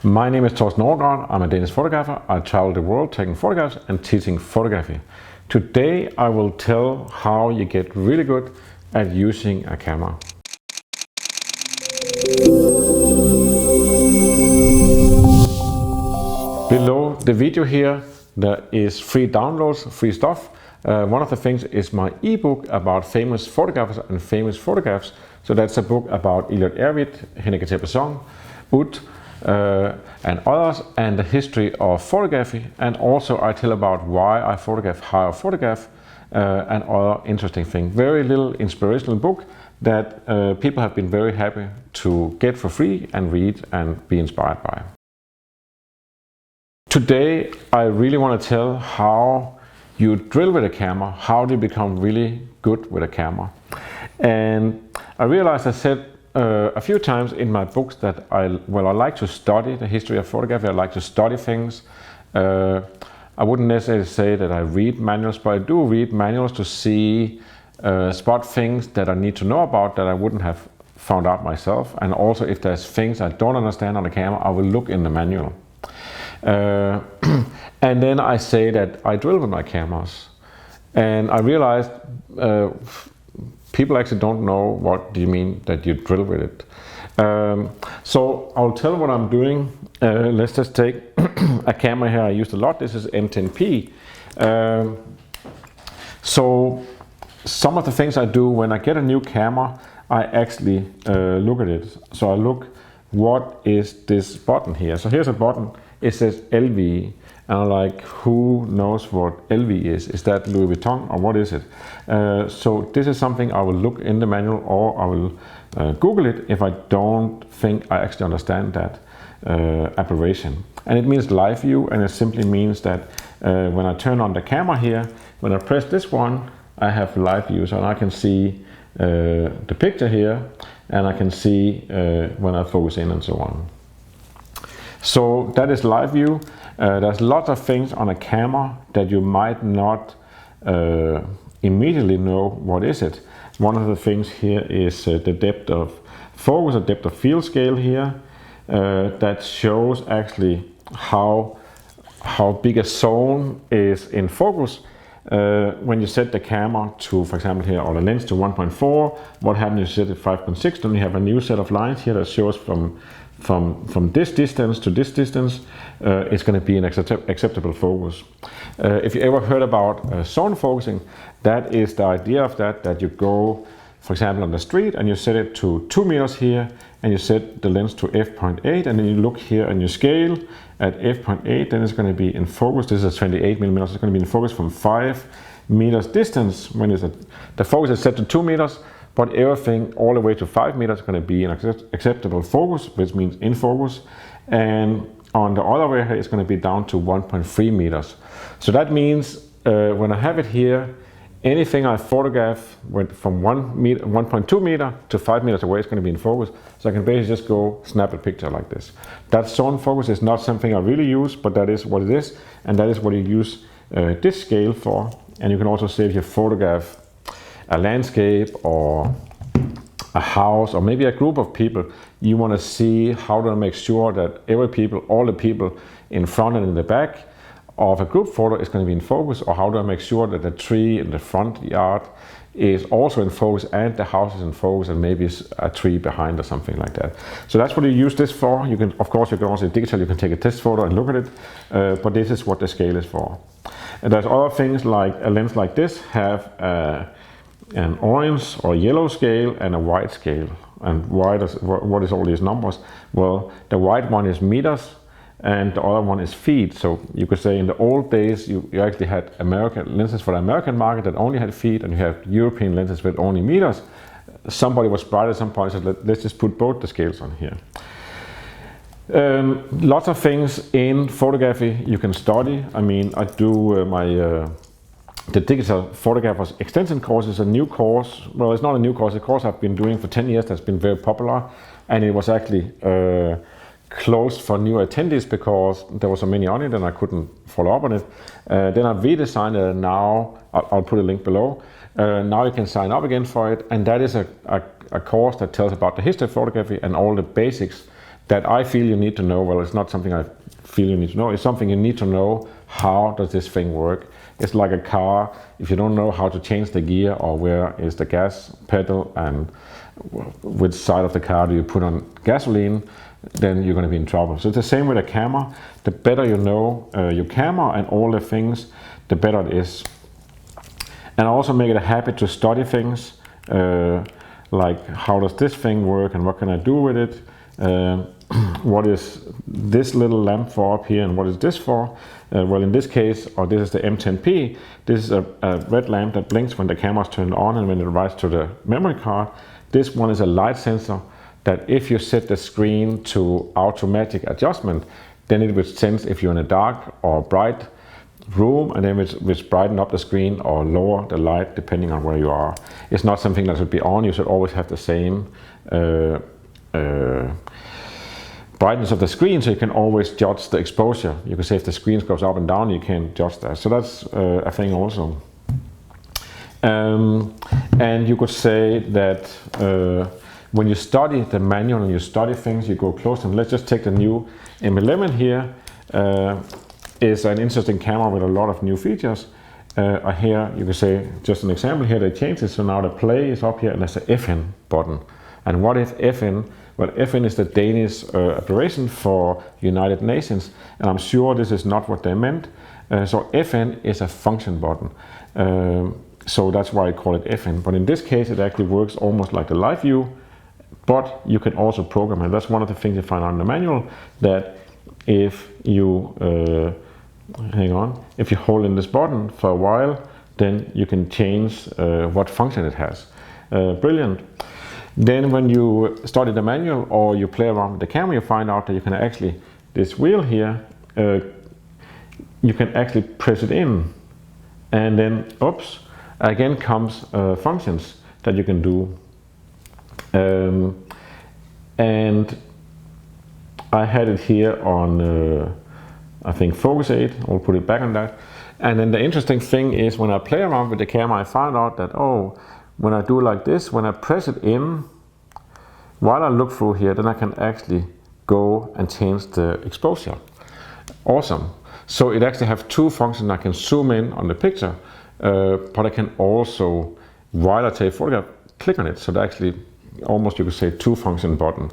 My name is Thorsten Overgaard. I'm a Danish photographer. I travel the world taking photographs and teaching photography. Today I will tell how you get really good at using a camera. Below the video here there is free downloads, free stuff. One of the things is my ebook about famous photographers and famous photographs. So that's a book about Ed Sheeran, Cartier-Bresson, Ed and others, and the history of photography. And also I tell about why I photograph, how I photograph, and other interesting things. Very little inspirational book that people have been very happy to get for free and read and be inspired by. Today I really want to tell how you drill with a camera, how do you become really good with a camera. And I realized I said a few times in my books that I like to study the history of photography. I like to study things. I wouldn't necessarily say that I read manuals, but I do read manuals to see, spot things that I need to know about that I wouldn't have found out myself. And also if there's things I don't understand on the camera, I will look in the manual. And then I say that I drill with my cameras. And I realized people actually don't know what do you mean that you drill with it. So I'll tell what I'm doing. Let's just take a camera here I used a lot. This is M10P. So some of the things I do when I get a new camera, I actually look at it. So I look, what is this button here? So here's a button. It says LV. And I'm like, who knows what LV is? Is that Louis Vuitton or what is it? So this is something I will look in the manual, or I will Google it if I don't think I actually understand that aberration. And it means live view, and it simply means that when I turn on the camera here, when I press this one, I have live view. So I can see the picture here, and I can see when I focus in and so on. So that is live view. There's lots of things on a camera that you might not immediately know what is it. One of the things here is the depth of focus, or depth of field scale here, that shows actually how big a zone is in focus. When you set the camera to, for example here, or the lens to 1.4, what happens if you set it 5.6, then you have a new set of lines here that shows from this distance to this distance, it's going to be an acceptable focus. If you ever heard about zone focusing, that is the idea of that you go, for example, on the street and you set it to 2 meters here, and you set the lens to f.8, and then you look here and you scale at f.8, then it's going to be in focus. This is 28 millimeters. It's going to be in focus from 5 meters distance. When the focus is set to 2 meters, but everything all the way to 5 meters is going to be an acceptable focus, which means in focus. And on the other way here, it's going to be down to 1.3 meters. So that means when I have it here, anything I photograph from 1.2 meter to 5 meters away is going to be in focus. So I can basically just go snap a picture like this. That zone focus is not something I really use, but that is what it is. And that is what you use this scale for. And you can also say if you photograph a landscape or a house or maybe a group of people, you want to see how to make sure that all the people in front and in the back of a group photo is going to be in focus, or how do I make sure that the tree in the front yard is also in focus and the house is in focus and maybe a tree behind or something like that. So that's what you use this for. You can, of course, you can also digital, you can take a test photo and look at it, but this is what the scale is for. And there's other things like a lens like this have an orange or yellow scale and a white scale. And what is all these numbers? Well, the white one is meters and the other one is feet. So you could say in the old days you actually had American lenses for the American market that only had feet, and you have European lenses with only meters. Somebody was bright at some point and said, let's just put both the scales on here. Lots of things in photography you can study. I mean, I do the digital photographers extension course is a new course. Well, it's not a new course. It's a course I've been doing for 10 years that's been very popular, and it was actually closed for new attendees because there were so many on it and I couldn't follow up on it. Then I redesigned it, and now I'll put a link below. Now you can sign up again for it, and that is a course that tells about the history of photography and all the basics that I feel you need to know. Well, it's not something I feel you need to know. It's something you need to know. How does this thing work? It's like a car. If you don't know how to change the gear, or where is the gas pedal, and which side of the car do you put on gasoline, then you're going to be in trouble. So it's the same with a camera. The better you know your camera and all the things, the better it is. And I also make it a habit to study things, like how does this thing work and what can I do with it? What is this little lamp for up here, and what is this for? Well, in this case, or this is the M10P, this is a red lamp that blinks when the camera is turned on and when it writes to the memory card. This one is a light sensor that if you set the screen to automatic adjustment, then it will sense if you're in a dark or bright room, and then it will brighten up the screen or lower the light depending on where you are. It's not something that should be on. You should always have the same brightness of the screen, so you can always judge the exposure. You can say if the screen goes up and down, you can judge that. So that's a thing also. And you could say that when you study the manual and you study things, you go close to them. Let's just take the new M11 here. Is an interesting camera with a lot of new features. Here you can say, just an example here, they changed it, so now the play is up here and there's the FN button. And what is FN? Well, FN is the Danish abbreviation for United Nations, and I'm sure this is not what they meant. So FN is a function button. So that's why I call it FN. But in this case, it actually works almost like the live view, but you can also program it. That's one of the things you find out in the manual, that if you if you hold in this button for a while, then you can change what function it has. Brilliant. Then when you study the manual or you play around with the camera, you find out that you can actually, this wheel here, you can actually press it in, and then, oops, again comes functions that you can do. And I had it here on, I think, Focus 8. I'll put it back on that. And then the interesting thing is, when I play around with the camera, I found out that, oh, when I do like this, when I press it in, while I look through here, then I can actually go and change the exposure. Awesome. So it actually have two functions. I can zoom in on the picture, but I can also, while I take a photograph, click on it. So that actually, almost you could say, two function button.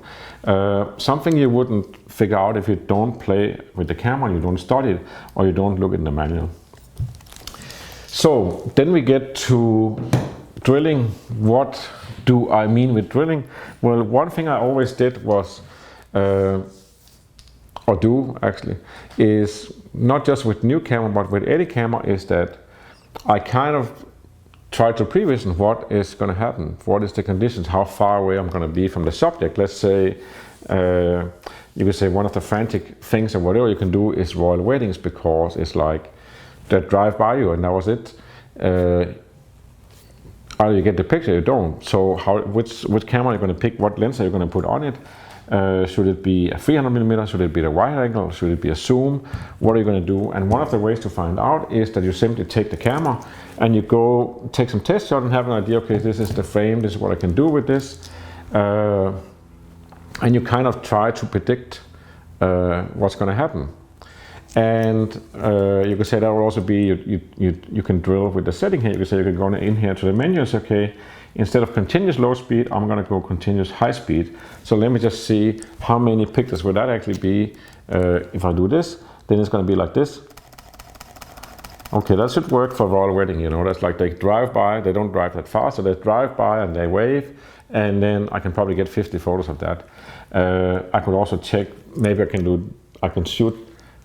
Something you wouldn't figure out if you don't play with the camera, you don't study it, or you don't look in the manual. So then we get to drilling. What do I mean with drilling? Well, one thing I always did was, or do actually, is not just with new camera, but with any camera, is that I kind of try to prevision what is going to happen, what is the conditions, how far away I'm going to be from the subject. Let's say, you could say one of the frantic things or whatever you can do is royal weddings, because it's like they drive by you and that was it. Either you get the picture, you don't. So which camera are you going to pick? What lens are you going to put on it? Should it be a 300mm? Should it be a wide angle? Should it be a zoom? What are you going to do? And one of the ways to find out is that you simply take the camera and you go take some test shots and have an idea, okay, this is the frame, this is what I can do with this. And you kind of try to predict what's going to happen. And you could say that will also be, you can drill with the setting here. You could say you can go in here to the menu and say, okay, instead of continuous low speed, I'm going to go continuous high speed. So let me just see how many pictures would that actually be. If I do this, then it's going to be like this. Okay, that should work for royal wedding, you know. That's like they drive by, they don't drive that fast, so they drive by and they wave, and then I can probably get 50 photos of that. I could also check, maybe I can shoot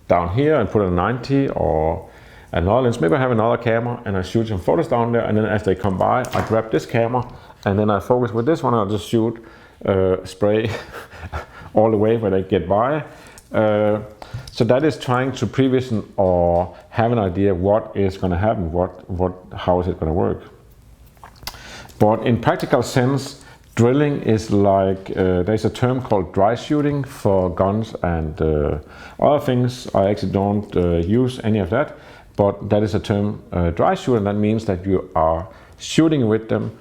down here and put a 90 or another lens. Maybe I have another camera and I shoot some photos down there, and then as they come by, I grab this camera and then I focus with this one. I'll just shoot spray all the way where they get by. So that is trying to prevision or have an idea what is going to happen, how is it going to work. But in practical sense, drilling is like, there's a term called dry shooting for guns and other things. I actually don't use any of that, but that is a term, dry shooting. That means that you are shooting with them,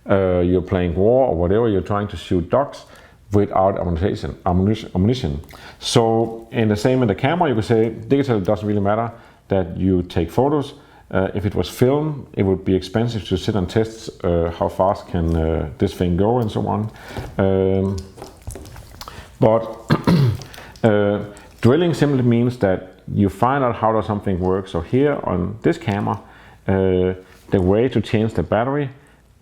you're playing war or whatever, you're trying to shoot ducks, without ammunition. So in the same in the camera, you could say digital doesn't really matter that you take photos. If it was film, it would be expensive to sit and test how fast can this thing go and so on. But drilling simply means that you find out how does something work. So here on this camera, the way to change the battery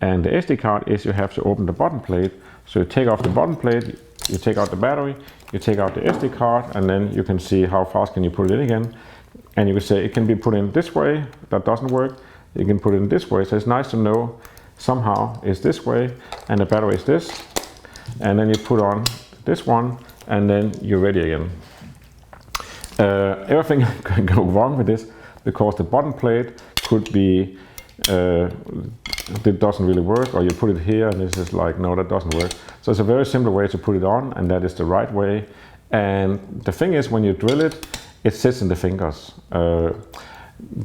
and the SD card is you have to open the bottom plate. So you take off the bottom plate, you take out the battery, you take out the SD card, and then you can see how fast can you put it in again. And you can say it can be put in this way, that doesn't work. You can put it in this way, so it's nice to know somehow it's this way, and the battery is this. And then you put on this one, and then you're ready again. Everything can go wrong with this, because the bottom plate could be, it doesn't really work, or you put it here and this is like, no, that doesn't work. So it's a very simple way to put it on, and that is the right way. And the thing is, when you drill it, it sits in the fingers. The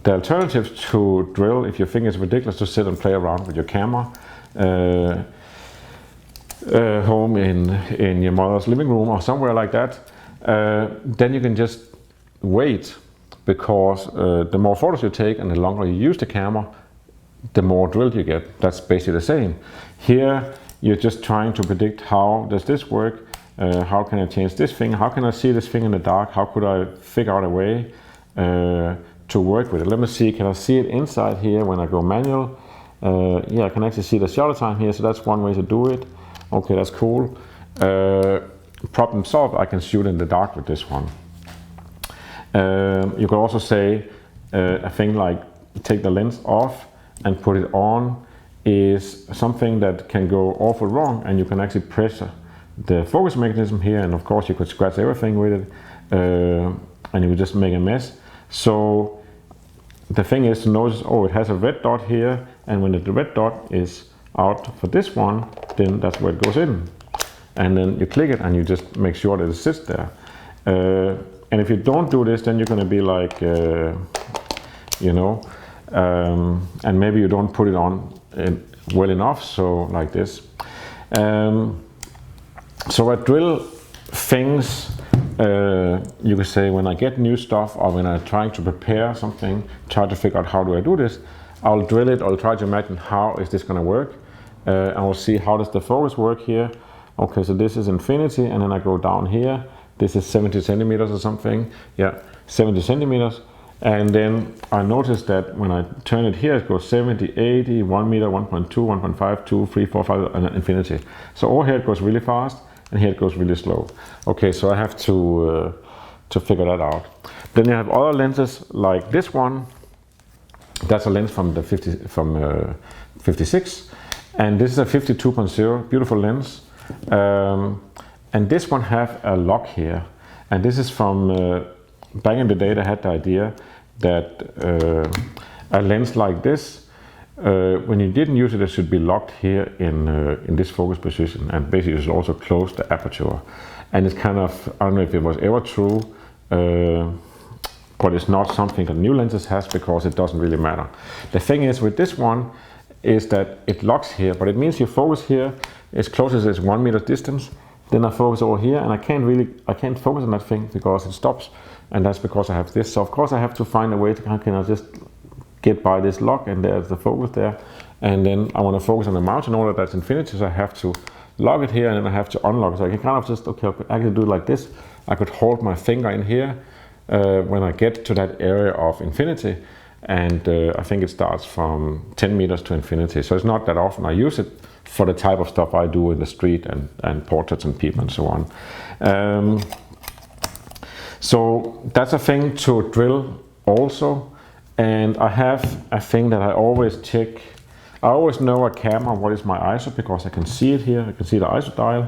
alternative to drill, if you think it's ridiculous to sit and play around with your camera home in your mother's living room or somewhere like that, then you can just wait, because the more photos you take and the longer you use the camera, the more drilled you get. That's basically the same. Here you're just trying to predict, how does this work? How can I change this thing? How can I see this thing in the dark? How could I figure out a way to work with it? Let me see, can I see it inside here when I go manual? Yeah, I can actually see the shutter time here, so that's one way to do it. Okay, that's cool. Problem solved, I can shoot in the dark with this one. You could also say a thing like take the lens off and put it on is something that can go awful wrong, and you can actually pressure the focus mechanism here, and of course you could scratch everything with it, and you would just make a mess. So the thing is to notice, oh, it has a red dot here, and when the red dot is out for this one, then that's where it goes in. And then you click it and you just make sure that it sits there. And if you don't do this, then you're going to be like, you know, and maybe you don't put it on well enough, so like this. So I drill things, you could say, when I get new stuff, or when I'm trying to prepare something, try to figure out how do I do this, I'll drill it, I'll try to imagine how is this going to work. I will see how does the focus work here. Okay, so this is infinity, and then I go down here. This is 70 centimeters or something. Yeah, 70 centimeters. And then I notice that when I turn it here, it goes 70, 80, 1 meter, 1.2, 1.5, 2, 3, 4, 5, and infinity. So over here it goes really fast, and here it goes really slow. Okay, so I have to figure that out. Then you have other lenses like this one. That's a lens from the 56, and this is a 52.0, beautiful lens. And this one have a lock here, and this is from back in the day. They had the idea that a lens like this, when you didn't use it, it should be locked here in this focus position, and basically you should also close the aperture. And it's kind of, I don't know if it was ever true, but it's not something that new lenses has, because it doesn't really matter. The thing is with this one is that it locks here, but it means you focus here as close as it's 1 meter distance. Then I focus over here, and I can't focus on that thing because it stops, and that's because I have this. So of course I have to find a way to, how can I just get by this lock, and there's the focus there, and then I want to focus on the mountain order, that's infinity, so I have to lock it here, and then I have to unlock it. So I can kind of just, okay, I can do it like this. I could hold my finger in here when I get to that area of infinity, and I think it starts from 10 meters to infinity. So it's not that often I use it for the type of stuff I do in the street, and portraits and people and so on. So that's a thing to drill also. And I have a thing that I always check. I always know a camera, what is my ISO, because I can see it here. I can see the ISO dial.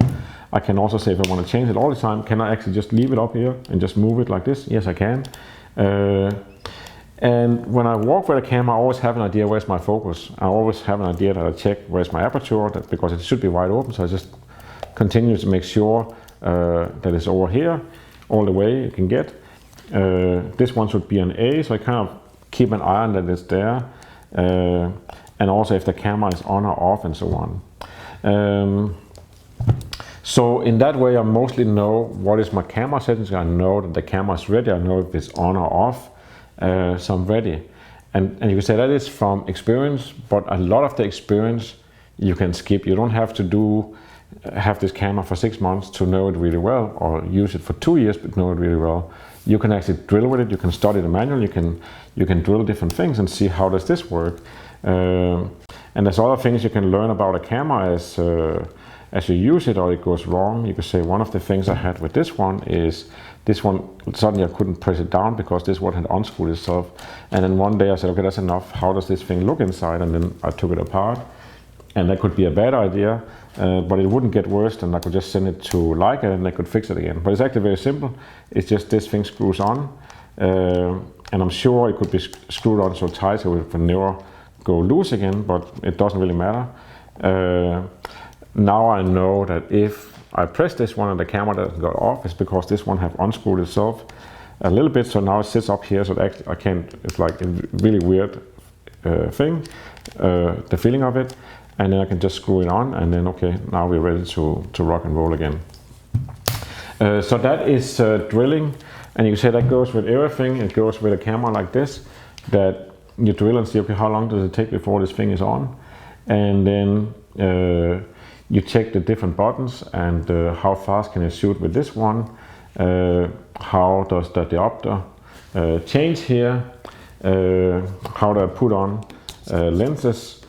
I can also say if I want to change it all the time, can I actually just leave it up here and just move it like this? Yes, I can. And when I walk with a camera, I always have an idea where's my focus. I always have an idea that I check where's my aperture, because it should be wide open. So I just continue to make sure that it's over here, all the way you can get. This one should be an A, so I kind of keep an eye on that it's there. And also if the camera is on or off and so on. So in that way, I mostly know what is my camera settings. I know that the camera is ready. I know if it's on or off. So I'm ready. And you can say that is from experience, but a lot of the experience you can skip. You don't have to have this camera for 6 months to know it really well, or use it for 2 years but know it really well. You can actually drill with it. You can study the manual. You can drill different things and see how does this work. And there's other things you can learn about a camera as you use it or it goes wrong. You could say one of the things I had with this one is this one, suddenly I couldn't press it down because this one had unscrewed itself. And then one day I said, okay, that's enough. How does this thing look inside? And then I took it apart. And that could be a bad idea, but it wouldn't get worse than I could just send it to Leica and they could fix it again. But it's actually very simple. It's just this thing screws on. And I'm sure it could be screwed on so tight so it will never go loose again, but it doesn't really matter. Now I know that if I press this one and the camera doesn't go off, it's because this one have unscrewed itself a little bit. So now it sits up here, so that I can't. It's like a really weird thing, the feeling of it. And then I can just screw it on, and then okay, now we're ready to rock and roll again. So that is drilling, and you can say that goes with everything. It goes with a camera like this, that you drill and see, okay, how long does it take before this thing is on, and then you check the different buttons and how fast can I shoot with this one, how does the diopter change here, how do I put on lenses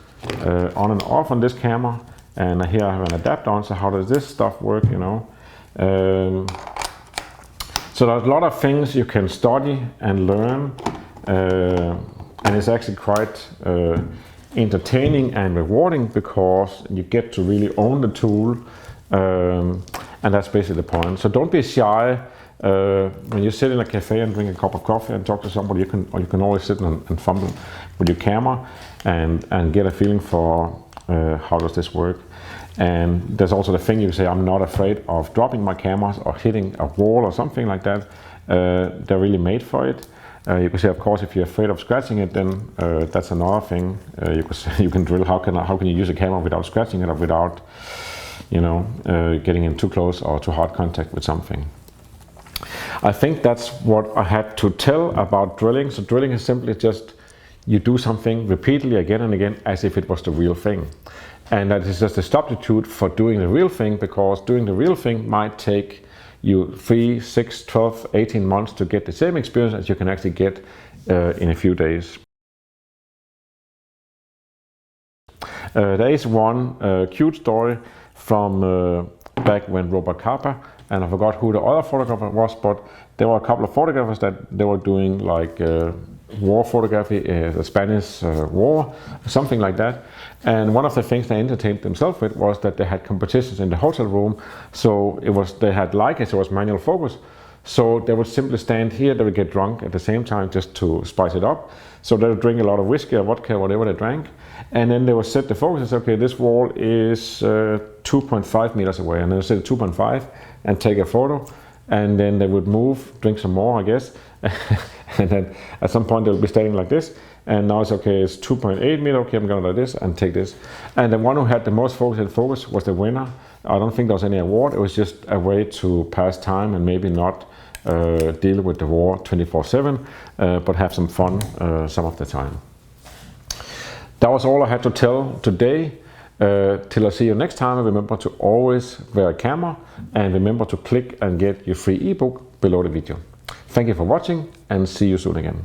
on and off on this camera, and here I have an adapter on, so how does this stuff work, you know. So there's a lot of things you can study and learn, and it's actually quite entertaining and rewarding because you get to really own the tool, and that's basically the point. So don't be shy. When you sit in a cafe and drink a cup of coffee and talk to somebody, you can always sit and fumble with your camera and get a feeling for how does this work. And there's also the thing you can say, I'm not afraid of dropping my cameras or hitting a wall or something like that. They're really made for it. You can say, of course, if you're afraid of scratching it, then that's another thing. You can say, you can drill. How can you use a camera without scratching it or without, you know, getting in too close or too hard contact with something? I think that's what I had to tell about drilling. So drilling is simply just you do something repeatedly again and again as if it was the real thing. And that is just a substitute for doing the real thing, because doing the real thing might take you 3, 6, 12, 18 months to get the same experience as you can actually get in a few days. There is one cute story from back when Robert Capa, and I forgot who the other photographer was, but there were a couple of photographers that they were doing like war photography, the Spanish war, something like that. And one of the things they entertained themselves with was that they had competitions in the hotel room. So they had Leica, so it was manual focus. So they would simply stand here, they would get drunk at the same time just to spice it up. So they would drink a lot of whiskey or vodka, whatever they drank. And then they would set the focus and say, okay, this wall is 2.5 meters away. And they would set it 2.5 and take a photo. And then they would move, drink some more, I guess. And then at some point they would be standing like this. And now it's okay, it's 2.8 meters, okay, I'm going to do this and take this. And the one who had the most focus was the winner. I don't think there was any award. It was just a way to pass time and maybe not deal with the war 24/7, but have some fun some of the time. That was all I had to tell today. Till I see you next time, remember to always wear a camera and remember to click and get your free ebook below the video. Thank you for watching and see you soon again.